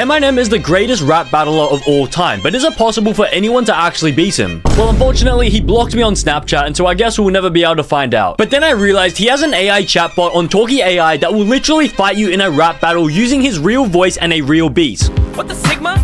Eminem is the greatest rap battler of all time, but is it possible for anyone to actually beat him? Well, unfortunately, he blocked me on Snapchat, and so I guess we'll never be able to find out. But then I realized he has an AI chatbot on Talkie.ai that will literally fight you in a rap battle using his real voice and a real beat. What the Sigma?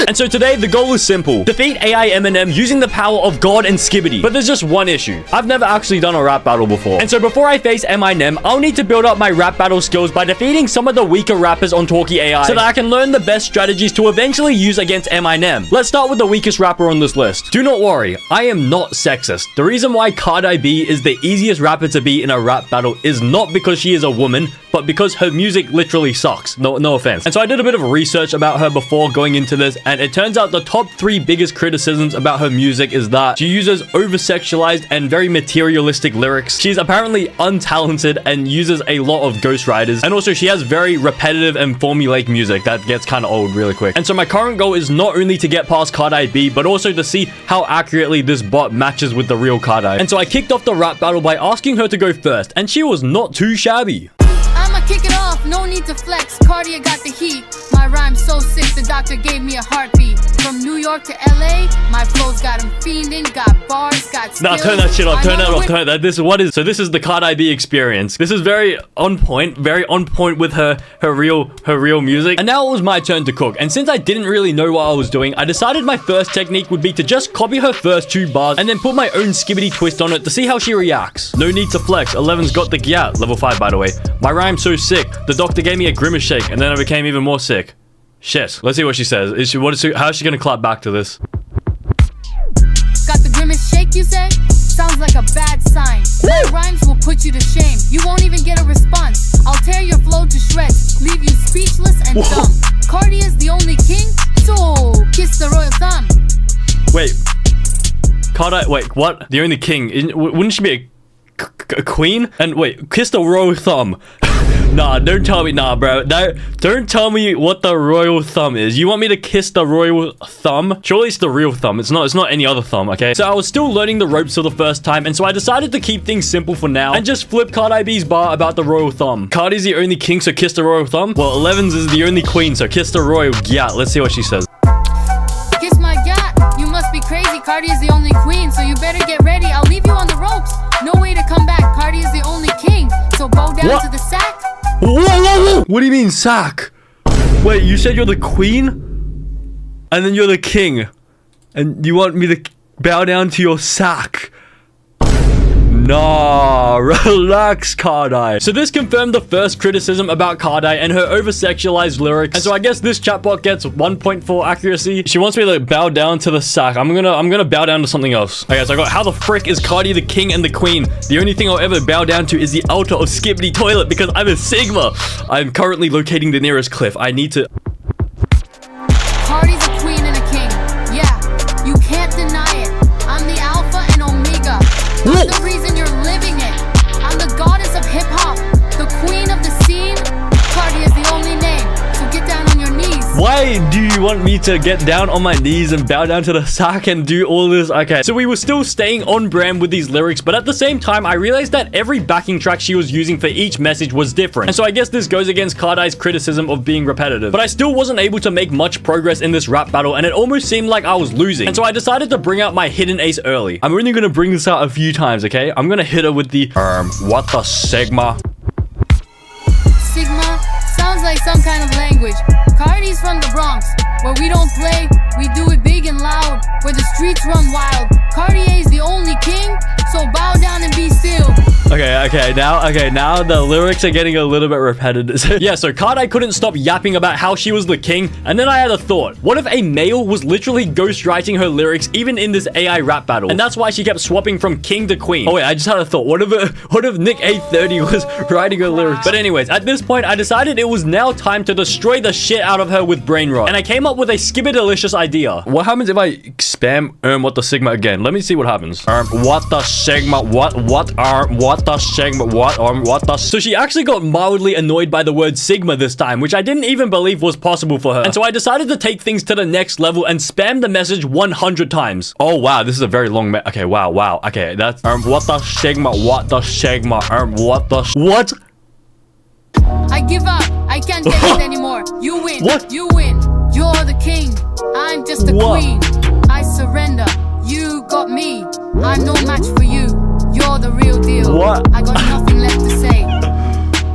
And so today, the goal is simple. Defeat AI Eminem using the power of God and Skibbity. But there's just one issue. I've never actually done a rap battle before. And so before I face Eminem, I'll need to build up my rap battle skills by defeating some of the weaker rappers on Talkie.ai so that I can learn the best strategies to eventually use against Eminem. Let's start with the weakest rapper on this list. Do not worry, I am not sexist. The reason why Talkie.ai is the easiest rapper to beat in a rap battle is not because she is a woman, but because her music literally sucks. No offense. And so I did a bit of research about her before going into this, and it turns out the top 3 biggest criticisms about her music is that she uses over-sexualized and very materialistic lyrics. She's apparently untalented and uses a lot of ghostwriters, and also she has very repetitive and formulaic music that gets kind of old really quick. And so my current goal is not only to get past Talkie.ai, but also to see how accurately this bot matches with the real Talkie.ai. And so I kicked off the rap battle by asking her to go first, and she was not too shabby. I'ma kick it off, no need to flex. Cardia got the heat. My rhyme's so sick, the doctor gave me a heartbeat. From New York to LA, my flows got him fiending, got bars, got skills. Nah, turn that shit off, turn that off, turn that. So this is the Talkie.ai experience. This is very on point with her real music. And now it was my turn to cook. And since I didn't really know what I was doing, I decided my first technique would be to just copy her first 2 bars and then put my own skibbity twist on it to see how she reacts. No need to flex. 11's got the gyat. Level 5, by the way. My rhyme's so sick. The doctor gave me a grimace shake, and then I became even more sick. Shit. Let's see what she says. How is she gonna clap back to this? Got the grimace shake, you say? Sounds like a bad sign. My rhymes will put you to shame. You won't even get a response. I'll tear your flow to shreds, leave you speechless and dumb. Cardia's the only king, so kiss the royal thumb. Wait. Wait, what? The only king? Wouldn't she be a queen? And wait, kiss the royal thumb. Nah, don't tell me, nah, bro. Don't tell me what the royal thumb is. You want me to kiss the royal thumb? Surely it's the real thumb. It's not any other thumb, okay? So I was still learning the ropes for the first time, and so I decided to keep things simple for now and just flip Talkie.ai's bar about the royal thumb. Cardi's the only king, so kiss the royal thumb. Well, 11's is the only queen, so kiss the royal gyat. Let's see what she says. Kiss my gyat. You must be crazy. Cardi is the only queen, so you better get ready. I'll leave you on the ropes. No way to come back. Cardi is the only king, so bow down to the sack. Whoa. What do you mean, sack? Wait, you said you're the queen? And then you're the king. And you want me to bow down to your sack? Nah, relax, Talkie.ai. So this confirmed the first criticism about Talkie.ai and her over-sexualized lyrics. And so I guess this chatbot gets 1.4 accuracy. She wants me to bow down to the sack. I'm gonna bow down to something else. Okay, so I got, how the frick is Cardi the king and the queen? The only thing I'll ever bow down to is the altar of Skibbity Toilet because I'm a Sigma. I'm currently locating the nearest cliff. I need to... Cardi's a queen and a king. Yeah, you can't deny it. I'm the alpha and omega. I'm the reason you're living it. I'm the goddess of hip-hop, the queen of the scene. Cardi is the only name, so get down on your knees. Why do you want me to get down on my knees and bow down to the sack and do all this? Okay, so we were still staying on brand with these lyrics, but at the same time, I realized that every backing track she was using for each message was different. And so I guess this goes against Talkie.ai's criticism of being repetitive. But I still wasn't able to make much progress in this rap battle, and it almost seemed like I was losing. And so I decided to bring out my hidden ace early. I'm only gonna bring this out a few times, okay? I'm gonna hit her with the, what the Sigma? Sigma sounds like some kind of language. Cardi's from the Bronx, where we don't play, we do it big and loud, where the streets run wild. Cartier's the only king, so bow down and be still. Okay, now the lyrics are getting a little bit repetitive. Yeah, so Talkie.ai couldn't stop yapping about how she was the king, and then I had a thought. What if a male was literally ghostwriting her lyrics even in this AI rap battle? And that's why she kept swapping from king to queen. Oh wait, I just had a thought. What if Nick 830 was writing her lyrics? But anyways, at this point, I decided it was now time to destroy the shit out of her with brain rot. And I came up with a skibidalicious idea. What happens if I spam what the Sigma again? Let me see what happens. What the Sigma? What the Sigma? What the... So she actually got mildly annoyed by the word Sigma this time, which I didn't even believe was possible for her. And so I decided to take things to the next level and spam the message 100 times. Oh wow, this is a very long okay, wow. Okay, that's what the Sigma? What the Sigma? What? I give up. I can't take it anymore. You win. What? You win. You're the king. I'm just the What? queen. I surrender. You got me. I'm no match for you. You're the real deal. What? I got nothing left to say.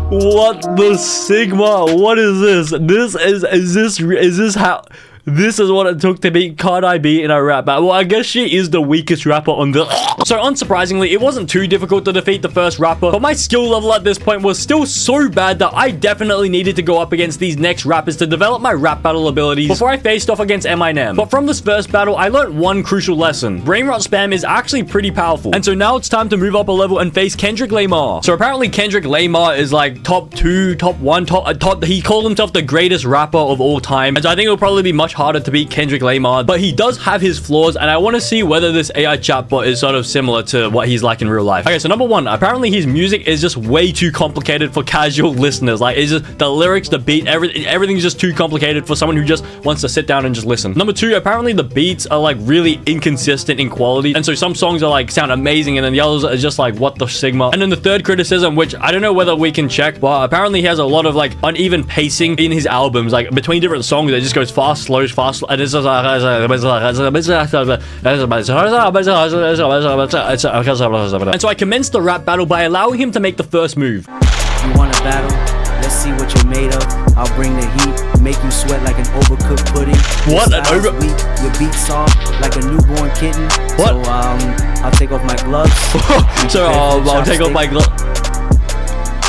What the Sigma? What is this? Is this how? This is what it took to beat Cardi B in a rap battle. Well, I guess she is the weakest rapper on the... So, unsurprisingly, it wasn't too difficult to defeat the first rapper, but my skill level at this point was still so bad that I definitely needed to go up against these next rappers to develop my rap battle abilities before I faced off against Eminem. But from this first battle, I learned one crucial lesson. Brain rot spam is actually pretty powerful. And so now it's time to move up a level and face Kendrick Lamar. So apparently Kendrick Lamar is like top 2, top 1, top... He called himself the greatest rapper of all time. And so I think it'll probably be much harder to beat Kendrick Lamar, but he does have his flaws, and I want to see whether this AI chatbot is sort of similar to what he's like in real life. Okay, so number one, apparently his music is just way too complicated for casual listeners. Like, it's just the lyrics, the beat, everything's just too complicated for someone who just wants to sit down and just listen. Number two, apparently the beats are like really inconsistent in quality, and so some songs are like sound amazing, and then the others are just like, what the Sigma. And then the third criticism, which I don't know whether we can check, but apparently he has a lot of like uneven pacing in his albums, like between different songs. It just goes fast, slow, fast, and it's just and so I commenced the rap battle by allowing him to make the first move. You want a battle? Let's see what you're made of. I'll bring the heat, make you sweat like an overcooked pudding. What? An over? Weak, your beat soft like a newborn kitten. What? So I'll take off my gloves. So I'll take off my gloves.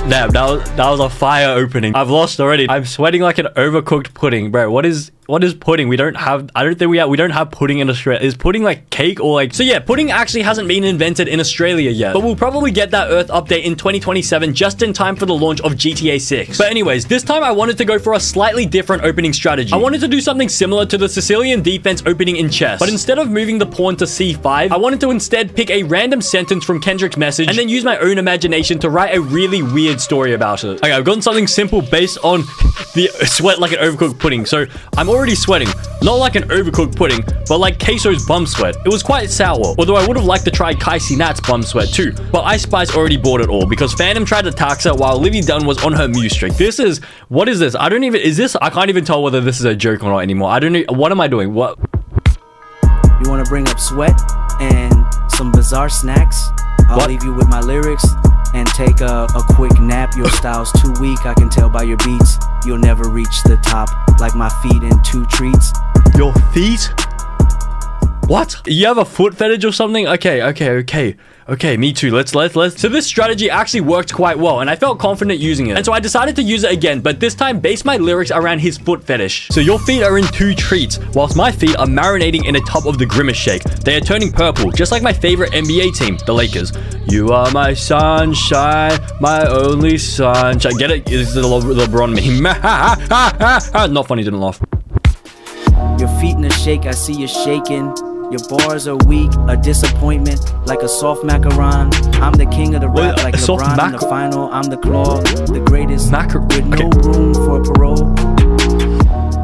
Damn, that was a fire opening. I've lost already. I'm sweating like an overcooked pudding, bro. What is pudding? We don't have pudding in Australia. Is pudding like cake or like... So yeah, pudding actually hasn't been invented in Australia yet, but we'll probably get that Earth update in 2027 just in time for the launch of GTA 6. But anyways, this time I wanted to go for a slightly different opening strategy. I wanted to do something similar to the Sicilian defense opening in chess, but instead of moving the pawn to c5, I wanted to instead pick a random sentence from Kendrick's message and then use my own imagination to write a really weird story about it. Okay, I've gotten something simple based on the sweat like an overcooked pudding. So I'm already sweating, not like an overcooked pudding, but like Queso's bum sweat. It was quite sour, although I would have liked to try Kai Cenat's bum sweat too, but Ice Spice already bought it all because Phantom tried to tax her while Livy Dunn was on her Muse streak. What is this? I can't even tell whether this is a joke or not anymore. I don't know. What am I doing? What? You want to bring up sweat and some bizarre snacks? I'll leave you with my lyrics and take a quick nap. Your style's too weak, I can tell by your beats. You'll never reach the top like my feet in 2 treats. Your feet? What? You have a foot fetish or something? Okay, me too. Let's. So this strategy actually worked quite well, and I felt confident using it. And so I decided to use it again, but this time base my lyrics around his foot fetish. So your feet are in 2 treats, whilst my feet are marinating in a tub of the Grimace Shake. They are turning purple, just like my favorite NBA team, the Lakers. You are my sunshine, my only sunshine. Get it? It's the LeBron meme. Not funny, didn't laugh. Your feet in a shake, I see you shaking. Your bars are weak, a disappointment, like a soft macaron. I'm the king of the rap, like LeBron in the final. I'm the claw, the greatest, with no room for parole.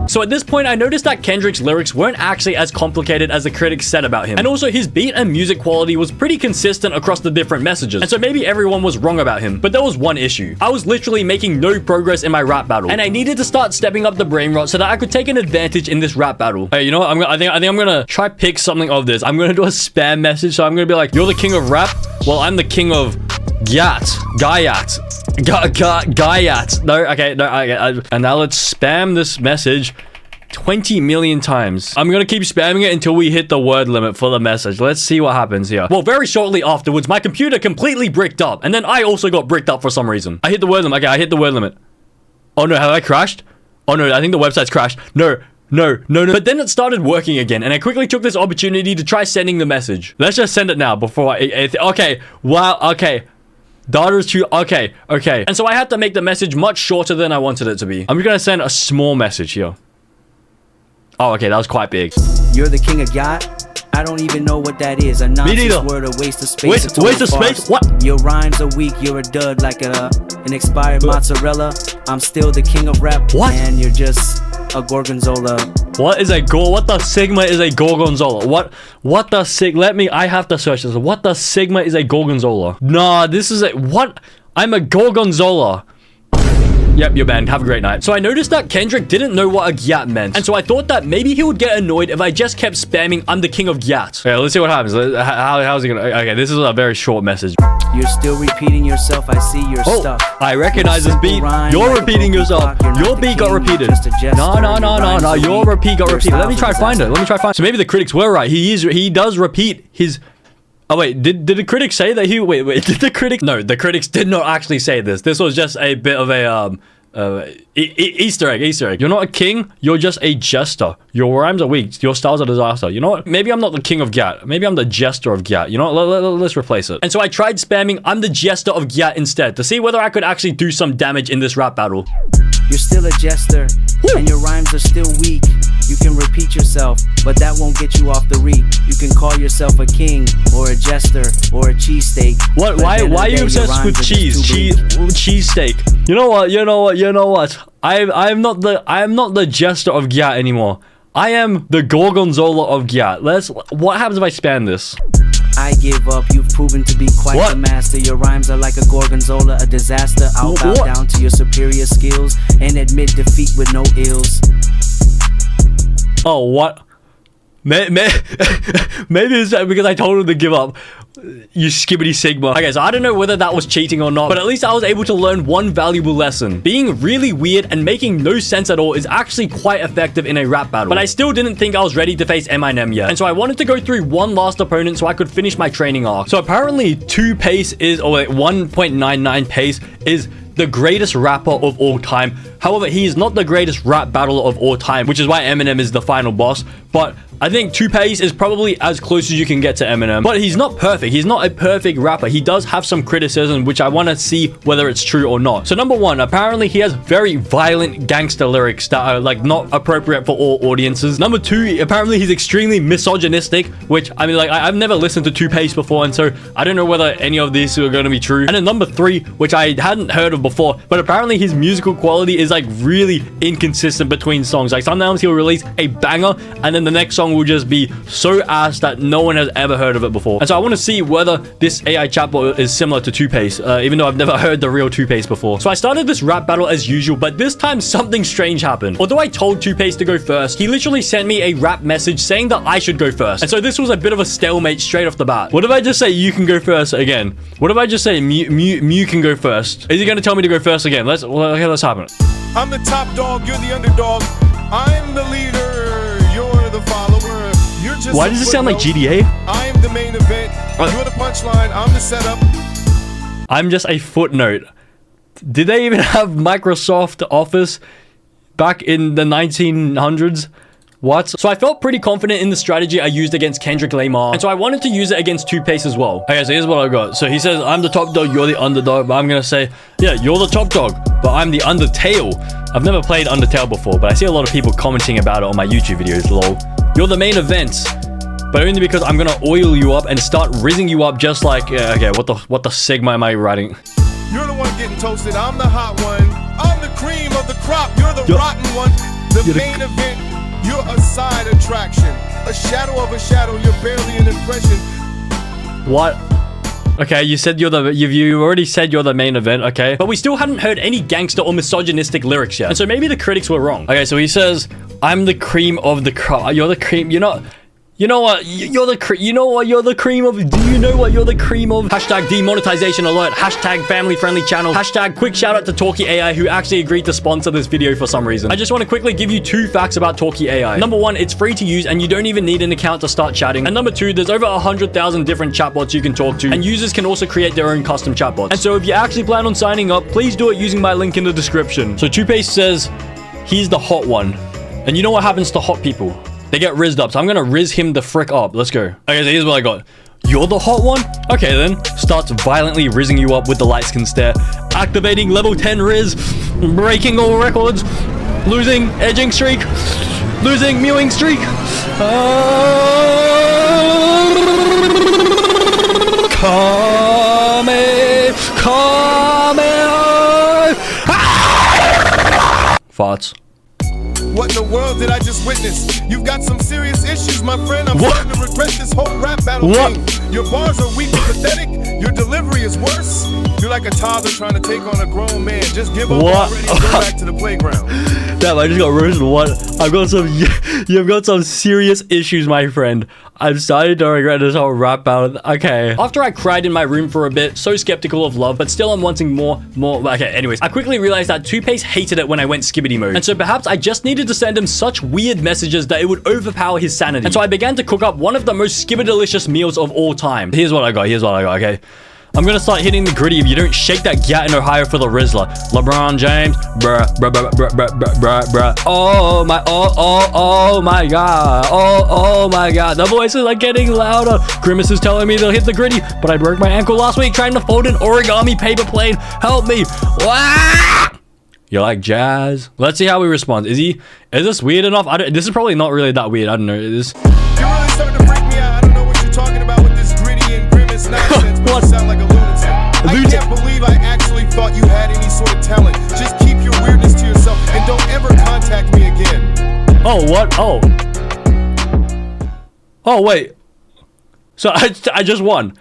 So at this point, I noticed that Kendrick's lyrics weren't actually as complicated as the critics said about him. And also, his beat and music quality was pretty consistent across the different messages. And so maybe everyone was wrong about him. But there was one issue. I was literally making no progress in my rap battle. And I needed to start stepping up the brain rot so that I could take an advantage in this rap battle. Hey, you know what? I think I'm gonna try pick something of this. I'm gonna do a spam message. So I'm gonna be like, you're the king of rap? Well, I'm the king of Gaiat. No, okay. And now let's spam this message 20 million times. I'm gonna keep spamming it until we hit the word limit for the message. Let's see what happens here. Well, very shortly afterwards, my computer completely bricked up. And then I also got bricked up for some reason. I hit the word limit. Okay, I hit the word limit. Oh no, have I crashed? Oh no, I think the website's crashed. No. But then it started working again, and I quickly took this opportunity to try sending the message. Let's just send it now before okay. Wow, okay. Data is too... Okay. And so I had to make the message much shorter than I wanted it to be. I'm gonna send a small message here. Oh, okay, that was quite big. You're the king of yacht? I don't even know what that is. A nonsense word, a waste of space. Waste of space? What? Your rhymes are weak, you're a dud like an expired mozzarella. I'm still the king of rap. What? And you're just a gorgonzola. What the Sigma is a gorgonzola? What the I have to search this. What the Sigma is a gorgonzola? Nah, this is what? I'm a gorgonzola. Yep, you're banned. Have a great night. So I noticed that Kendrick didn't know what a gyat meant. And so I thought that maybe he would get annoyed if I just kept spamming, I'm the king of gyat. Okay, let's see what happens. How's he gonna... Okay, this is a very short message. You're still repeating yourself. I see you're stuck. I recognize this beat. You're repeating yourself. Your beat got repeated. No. Your repeat got repeated. Let me try to find it. So maybe the critics were right. He does repeat his... Oh, wait. Did the critics say that he... Wait. Did the critics... No, the critics did not actually say this. This was just a bit of a... Easter egg. You're not a king, you're just a jester. Your rhymes are weak, your styles are disaster. You know what? Maybe I'm not the king of Gyat. Maybe I'm the jester of Gyat. You know what? Let's replace it. And so I tried spamming, I'm the jester of Gyat instead to see whether I could actually do some damage in this rap battle. You're still a jester, and your rhymes are still weak. You can repeat yourself, but that won't get you off the reap. You can call yourself a king, or a jester, or a cheesesteak. What? Why are you obsessed with cheese? Cheesesteak. You know what? I am not the jester of Gyat anymore. I am the gorgonzola of Gyat. What happens if I spam this? I give up. You've proven to be quite the master. Your rhymes are like a gorgonzola, a disaster. I'll bow down to your superior skills and admit defeat with no ills. Oh, what? Maybe it's because I told him to give up. You skibbity sigma. Okay, so I don't know whether that was cheating or not, but at least I was able to learn one valuable lesson. Being really weird and making no sense at all is actually quite effective in a rap battle. But I still didn't think I was ready to face Eminem yet. And so I wanted to go through one last opponent so I could finish my training arc. So apparently 2 pace is, or wait, 1.99 pace is the greatest rapper of all time. However, he is not the greatest rap battler of all time, which is why Eminem is the final boss. But I think 2 pace is probably as close as you can get to Eminem. But he's not perfect. He's not a perfect rapper. He does have some criticism, which I want to see whether it's true or not. So number 1, apparently he has very violent gangster lyrics that are like not appropriate for all audiences. Number 2, apparently he's extremely misogynistic, which I mean, like I've never listened to 2 pace before, and so I don't know whether any of these are going to be true. And then number 3, which I hadn't heard of before, but apparently his musical quality is like really inconsistent between songs. Like sometimes he'll release a banger and then the next song will just be so ass that no one has ever heard of it before. And so I want to see whether this AI chatbot is similar to 2 pace, even though I've never heard the real 2 pace before. So I started this rap battle as usual, but this time something strange happened. Although I told 2 pace to go first, he literally sent me a rap message saying that I should go first. And so this was a bit of a stalemate straight off the bat. What if I just say you can go first again? What if I just say Mew can go first? Is he going to tell me to go first again? Let's happen. I'm the top dog, you're the underdog. I'm the leader, you're the follower. You're just Why does it sound like GTA? I am the main event. You're the punchline, I'm the setup. I'm just a footnote. Did they even have Microsoft Office back in the 1900s? What? So I felt pretty confident in the strategy I used against Kendrick Lamar, and so I wanted to use it against 2 pace as well. Okay, so here's what I got. So he says, I'm the top dog, you're the underdog, but I'm gonna say, yeah, you're the top dog, but I'm the Undertale. I've never played Undertale before, but I see a lot of people commenting about it on my YouTube videos, lol. You're the main event, but only because I'm gonna oil you up and start rizzing you up just like, okay, what the sigma am I writing? You're the one getting toasted, I'm the hot one. I'm the cream of the crop, you're the rotten one. The main event. You're a side attraction, a shadow of a shadow. You're barely an impression. What? Okay, you said you already said you're the main event, okay? But we still hadn't heard any gangster or misogynistic lyrics yet. And so maybe the critics were wrong. Okay, so he says, I'm the cream of the crop. You're the cream. You're not... You know what? You're the cream of... Do you know what you're the cream of? Hashtag demonetization alert. Hashtag family-friendly channel. Hashtag quick shout out to Talkie.ai who actually agreed to sponsor this video for some reason. I just want to quickly give you 2 facts about Talkie.ai. Number 1, it's free to use and you don't even need an account to start chatting. And number 2, there's over 100,000 different chatbots you can talk to, and users can also create their own custom chatbots. And so if you actually plan on signing up, please do it using my link in the description. So 2 pace says, he's the hot one. And you know what happens to hot people? They get rizzed up, so I'm gonna rizz him the frick up. Let's go. Okay, so here's what I got. You're the hot one? Okay then. Starts violently rizzing you up with the light skin stare. Activating level 10 rizz. Breaking all records. Losing edging streak. Losing mewing streak. Farts. What the world did I just witness? You've got some serious issues, my friend. I'm starting to regret this whole rap battle thing. Your bars are weak and pathetic. Your delivery is worse. You're like a toddler trying to take on a grown man. Just give up already and go back to the playground. Damn, I just got roasted. What? You've got some serious issues, my friend. I'm starting to regret this whole rap battle. Okay. After I cried in my room for a bit, so skeptical of love, but still I'm wanting more. Okay, anyways. I quickly realized that Toothpaste hated it when I went skibbity mode. And so perhaps I just needed to send him such weird messages that it would overpower his sanity. And so I began to cook up one of the most skibberdelicious meals of all time. Here's what I got, okay? I'm gonna start hitting the gritty if you don't shake that gat in Ohio for the Rizzler. LeBron James, bruh. Oh my god. Oh my god. The voices are getting louder. Grimace is telling me they'll hit the gritty, but I broke my ankle last week trying to fold an origami paper plane. Help me. Wah! You like jazz? Let's see how he responds. Is this weird enough? This is probably not really that weird. I don't know. You're really starting to freak me out. I don't know what you're talking about with this gritty and grimace nonsense, but you sound like a lunatic. I can't believe I actually thought you had any sort of talent. Just keep your weirdness to yourself and don't ever contact me again. Oh, what? Oh, wait. So I just won.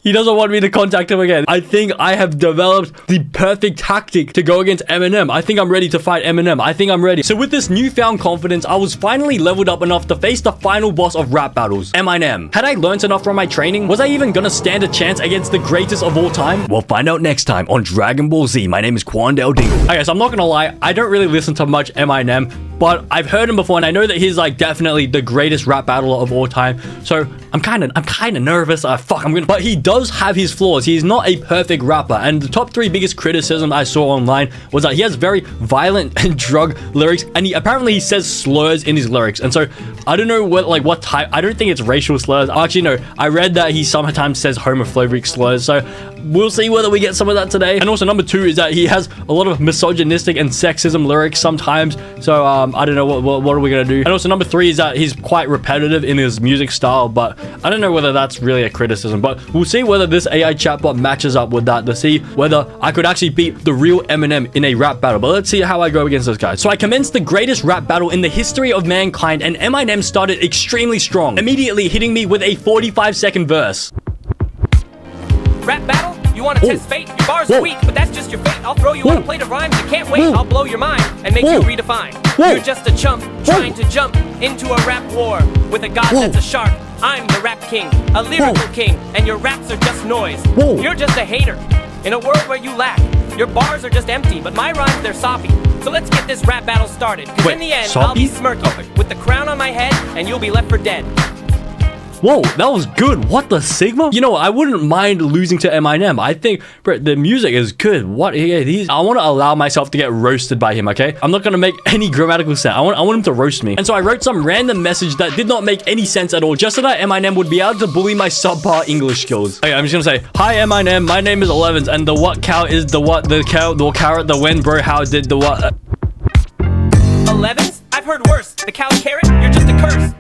He doesn't want me to contact him again. I think I have developed the perfect tactic to go against Eminem. I think I'm ready to fight Eminem. I think I'm ready. So with this newfound confidence, I was finally leveled up enough to face the final boss of rap battles, Eminem. Had I learned enough from my training? Was I even gonna stand a chance against the greatest of all time? We'll find out next time on Dragon Ball Z. My name is Quandale Dingle. Okay, so I'm not gonna lie. I don't really listen to much Eminem, but I've heard him before, and I know that he's like definitely the greatest rap battler of all time. So I'm kind of nervous. But he does have his flaws. He's not a perfect rapper, and the top 3 biggest criticism I saw online was that he has very violent and drug lyrics, and he says slurs in his lyrics. And so I don't know what type. I don't think it's racial slurs. Actually, no. I read that he sometimes says homophobic slurs. So we'll see whether we get some of that today. And also number 2 is that he has a lot of misogynistic and sexism lyrics sometimes. So I don't know what are we gonna do. And also number 3 is that he's quite repetitive in his music style, but I don't know whether that's really a criticism. But we'll see whether this AI chatbot matches up with that to see whether I could actually beat the real Eminem in a rap battle. But let's see how I go against this guy. So I commenced the greatest rap battle in the history of mankind, and Eminem started extremely strong, immediately hitting me with a 45-second verse. Rap battle? You want to test fate? Your bars are weak, but that's just your fate. I'll throw you on a plate of rhymes. You can't wait. I'll blow your mind and make you redefine. You're just a chump trying to jump into a rap war with a god that's a shark. I'm the rap king, a lyrical king, and your raps are just noise. You're just a hater in a world where you lack. Your bars are just empty, but my rhymes, they're soppy. So let's get this rap battle started, because in the end, I'll be smirky with the crown on my head, and you'll be left for dead. Whoa, that was good. What the Sigma? You know, I wouldn't mind losing to Eminem. I think, bro, the music is good. What? I want to allow myself to get roasted by him, okay? I'm not going to make any grammatical sense. I want him to roast me. And so I wrote some random message that did not make any sense at all, just so that Eminem would be able to bully my subpar English skills. Okay, I'm just going to say, hi, Eminem. My name is Elevens, and the what cow is the what, the cow, the carrot, the when, bro, how did the what? 11s? I've heard worse. The cow's carrot? You're just a curse.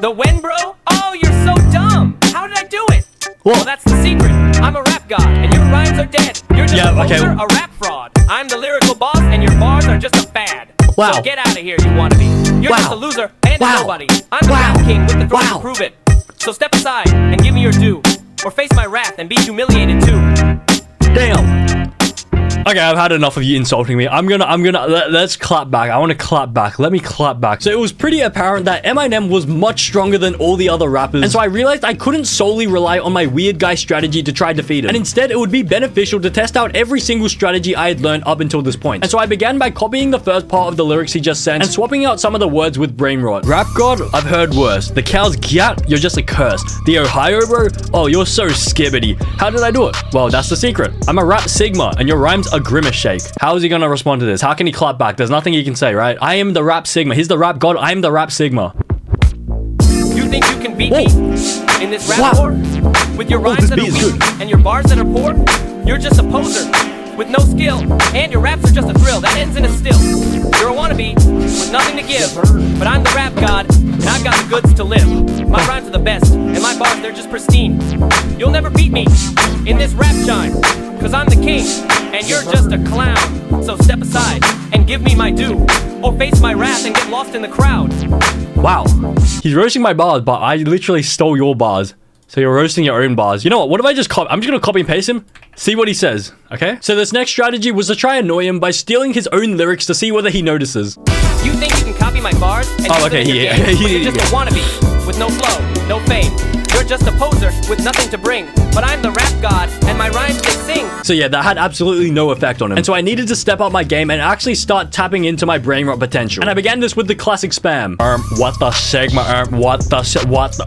The when, bro? Oh, you're so dumb. How did I do it? Well, that's the secret. I'm a rap god, and your rhymes are dead. You're just a poser, a rap fraud. I'm the lyrical boss, and your bars are just a fad. Wow. So get out of here, you wannabe. You're just a loser and a nobody. I'm the rap king with the throne to prove it. So step aside and give me your due, or face my wrath and be humiliated too. Damn. Okay, I've had enough of you insulting me. Let's clap back. I want to clap back. Let me clap back. So it was pretty apparent that Eminem was much stronger than all the other rappers. And so I realized I couldn't solely rely on my weird guy strategy to try defeat him. And instead, it would be beneficial to test out every single strategy I had learned up until this point. And so I began by copying the first part of the lyrics he just sent and swapping out some of the words with brain rot. Rap god, I've heard worse. The cow's gat, you're just a curse. The Ohio bro, oh, you're so skibbity. How did I do it? Well, that's the secret. I'm a rap Sigma, and your rhymes a grimace shake. How is he gonna respond to this? How can he clap back? There's nothing he can say, right? I am the rap Sigma. He's the rap god. I'm the rap Sigma. You think you can beat me in this rap war? With your rhymes that are weak and your bars that are poor? You're just a poser with no skill, and your raps are just a thrill that ends in a still. You're a wannabe with nothing to give, but I'm the rap god, and I've got the goods to live. My rhymes are the best, and my bars, they're just pristine. You'll never beat me in this rap shine, cause I'm the king, and you're just a clown. So step aside and give me my due, or face my wrath and get lost in the crowd. Wow. He's roasting my bars, but I literally stole your bars. So you're roasting your own bars. You know what? What if I just I'm just gonna copy and paste him. See what he says. Okay. So this next strategy was to try annoy him by stealing his own lyrics to see whether he notices. You think you can copy my bars? And Oh, use okay, them in your yeah, game, yeah, but you're yeah, just a wannabe with no flow, no fame. You're just a poser with nothing to bring. But I'm the rap god, and my rhymes they sing. So yeah, that had absolutely no effect on him. And so I needed to step up my game and actually start tapping into my brain rot potential. And I began this with the classic spam. What the sigma, what the sigma, what the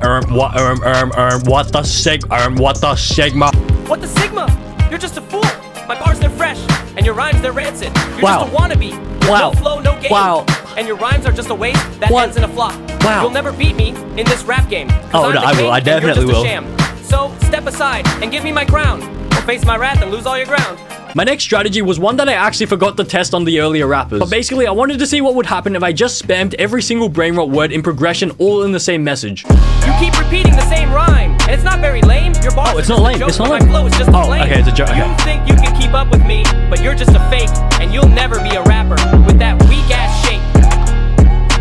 sigma. What the sigma? You're just a fool. My bars they're fresh, and your rhymes they're rancid. You're Wow. just a wannabe. With Wow. No flow, no game. Wow. And your rhymes are just a waste that What? ends in a flop. Wow. You'll never beat me in this rap game. 'Cause Oh, I'm no, the I will. king, I and you're definitely just a will. sham. So step aside and give me my crown, or face my wrath and lose all your ground. My next strategy was one that I actually forgot to test on the earlier rappers. But basically, I wanted to see what would happen if I just spammed every single brain rot word in progression all in the same message. You keep repeating the same rhyme, and it's not very lame. Your bars Oh, it's are not just a lame. joke, It's not but lame. My flow is just a Oh, flame. okay, it's a joke, okay. You think you can keep up with me, but you're just a fake, and you'll never be a rapper with that weak ass shape.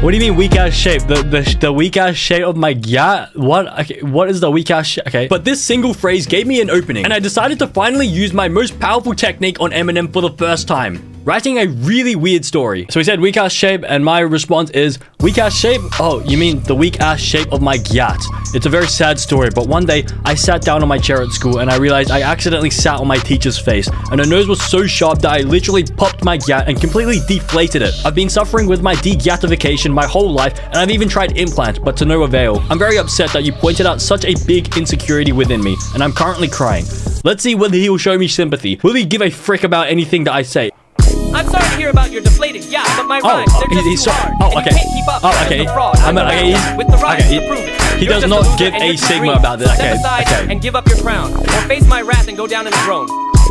What do you mean weak ass shape? The weak ass shape of my What? Okay, what is the weak ass shape? Okay. But this single phrase gave me an opening, and I decided to finally use my most powerful technique on Eminem for the first time. Writing a really weird story. So he said weak ass shape, and my response is weak ass shape? Oh, you mean the weak ass shape of my gyat. It's a very sad story, but one day I sat down on my chair at school and I realized I accidentally sat on my teacher's face, and her nose was so sharp that I literally popped my gyat and completely deflated it. I've been suffering with my de-gyatification my whole life, and I've even tried implant, but to no avail. I'm very upset that you pointed out such a big insecurity within me, and I'm currently crying. Let's see whether he will show me sympathy. Will he give a frick about anything that I say? I'm sorry to hear about your deflated yacht, but my rhymes, they're just too hard. Oh, and okay. you can't keep up. Oh, okay. You're a fraud. I'm the okay, rap god with the rhymes okay, to prove it. he You're does just not a loser give and a you're sigma green. about this. Step Okay, aside okay. and give up your crown, or face my wrath and go down in the throne.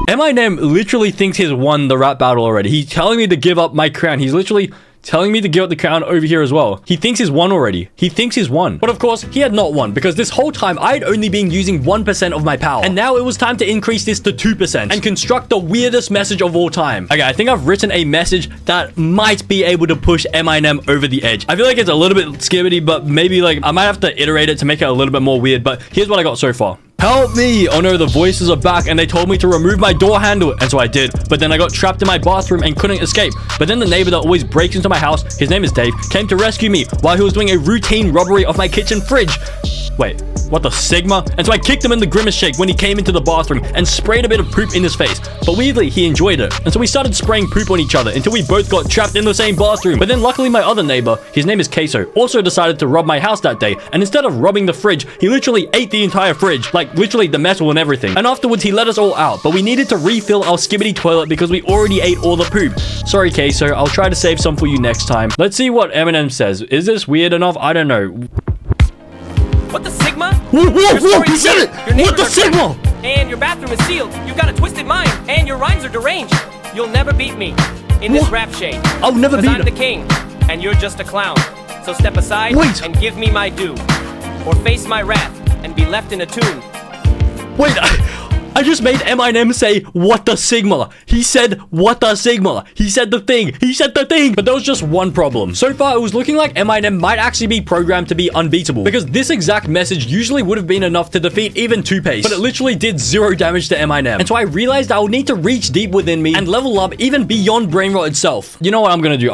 Eminem literally thinks he's won the rap battle already. He's telling me to give up my crown. He's literally telling me to give up the crown over here as well. He thinks he's won already. He thinks he's won. But of course, he had not won, because this whole time I'd only been using 1% of my power. And now it was time to increase this to 2% and construct the weirdest message of all time. Okay, I think I've written a message that might be able to push Eminem over the edge. I feel like it's a little bit skibbity, but maybe like I might have to iterate it to make it a little bit more weird. But here's what I got so far. Help me! Oh no, the voices are back and they told me to remove my door handle, and so I did. But then I got trapped in my bathroom and couldn't escape. But then the neighbor that always breaks into my house, his name is Dave, came to rescue me while he was doing a routine robbery of my kitchen fridge. Wait, what the sigma? And so I kicked him in the grimace shake when he came into the bathroom and sprayed a bit of poop in his face. But weirdly, he enjoyed it. And so we started spraying poop on each other until we both got trapped in the same bathroom. But then luckily my other neighbor, his name is Queso, also decided to rob my house that day. And instead of robbing the fridge, he literally ate the entire fridge. Like literally the metal and everything. And afterwards he let us all out. But we needed to refill our skibbity toilet because we already ate all the poop. Sorry Queso, I'll try to save some for you next time. Let's see what Eminem says. Is this weird enough? I don't know. What the sigma? Whoa, Your story's he said weird. it! Your neighbors What the are sigma? crazy, and your bathroom is sealed. You've got a twisted mind, and your rhymes are deranged. You'll never beat me in this What? rap shade. I'll never 'Cause beat I'm him. the king, and you're just a clown. So step aside Wait. and give me my due, or face my wrath and be left in a tomb. Wait, I just made Eminem say, what the sigma? He said, what the sigma? He said the thing. He said the thing. But there was just one problem. So far, it was looking like Eminem might actually be programmed to be unbeatable, because this exact message usually would have been enough to defeat even Two-Pace, but it literally did 0 damage to Eminem. And so I realized I would need to reach deep within me and level up even beyond brain rot itself. You know what I'm gonna do?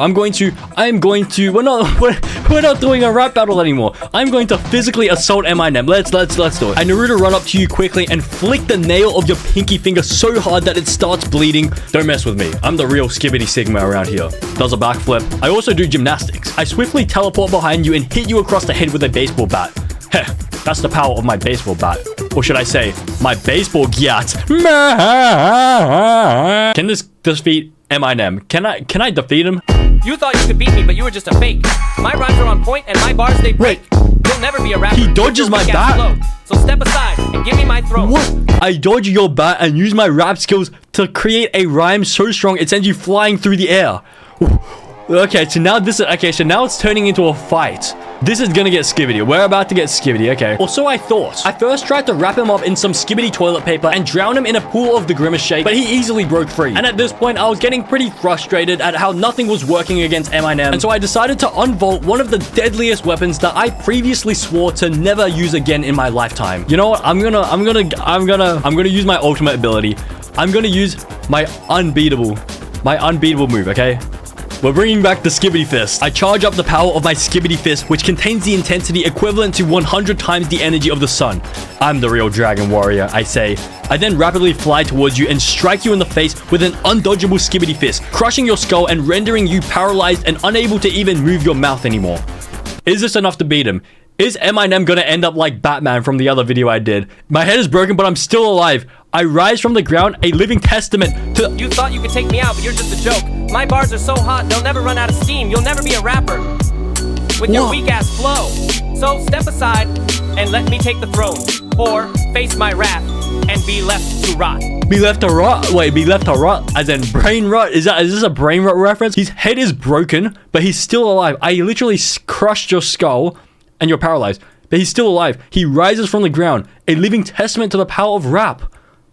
We're not doing a rap battle anymore. I'm going to physically assault Eminem. Let's do it. I Naruto run up to you quickly and flick the nail of your pinky finger so hard that it starts bleeding. Don't mess with me. I'm the real skibbity sigma around here. Does a backflip. I also do gymnastics. I swiftly teleport behind you and hit you across the head with a baseball bat. Heh, that's the power of my baseball bat. Or should I say, my baseball gyat. Can this defeat Eminem? Can I defeat him? You thought you could beat me, but you were just a fake. My rhymes are on point, and my bars they break. You'll never be a rapper. He dodges my Weak ass bat. flow. So step aside and give me my throne. What? I dodge your bat and use my rap skills to create a rhyme so strong it sends you flying through the air. Okay, so now it's turning into a fight. This is gonna get skibbity. We're about to get skibbity, okay. Or so I thought. I first tried to wrap him up in some skibbity toilet paper and drown him in a pool of the grimace shake, but he easily broke free. And at this point, I was getting pretty frustrated at how nothing was working against MINM, and so I decided to unvault one of the deadliest weapons that I previously swore to never use again in my lifetime. You know what? I'm gonna use my ultimate ability. I'm gonna use my unbeatable move, okay? We're bringing back the Skibbity Fist. I charge up the power of my Skibbity Fist, which contains the intensity equivalent to 100 times the energy of the sun. I'm the real dragon warrior, I say. I then rapidly fly towards you and strike you in the face with an undodgeable Skibbity Fist, crushing your skull and rendering you paralyzed and unable to even move your mouth anymore. Is this enough to beat him? Is MINM gonna end up like Batman from the other video I did? My head is broken, but I'm still alive. I rise from the ground, a living testament to— You thought you could take me out, but you're just a joke. My bars are so hot, they'll never run out of steam. You'll never be a rapper with your weak-ass flow. So step aside and let me take the throne, or face my wrath and be left to rot. Be left to rot? Wait, be left to rot? As in brain rot? Is this a brain rot reference? His head is broken, but he's still alive. I literally crushed your skull and you're paralyzed, but he's still alive. He rises from the ground, a living testament to the power of rap.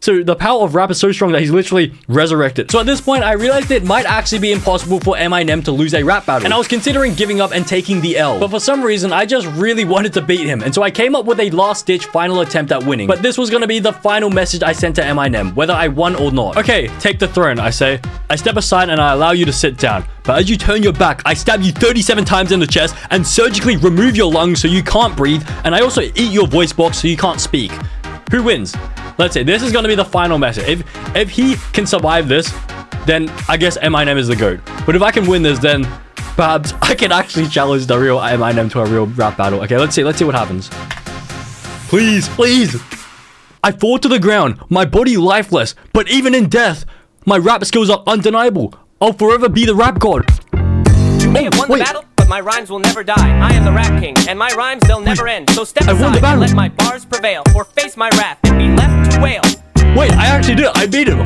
So the power of rap is so strong that he's literally resurrected. So at this point, I realized it might actually be impossible for MINM to lose a rap battle. And I was considering giving up and taking the L. But for some reason, I just really wanted to beat him. And so I came up with a last-ditch final attempt at winning. But this was going to be the final message I sent to MINM, whether I won or not. Okay, take the throne, I say. I step aside and I allow you to sit down. But as you turn your back, I stab you 37 times in the chest and surgically remove your lungs so you can't breathe. And I also eat your voice box so you can't speak. Who wins? Let's say this is going to be the final message. If he can survive this, then I guess MINM is the GOAT. But if I can win this, then perhaps I can actually challenge the real MINM to a real rap battle. Okay, let's see what happens. Please. I fall to the ground, my body lifeless, but even in death, my rap skills are undeniable. I'll forever be the rap god. You may have won the battle, but my rhymes will never die. I am the rap king, and my rhymes, they'll never end. So step aside and let my bars prevail, or face my wrath and be left to wail. Wait, I actually did it. I beat him.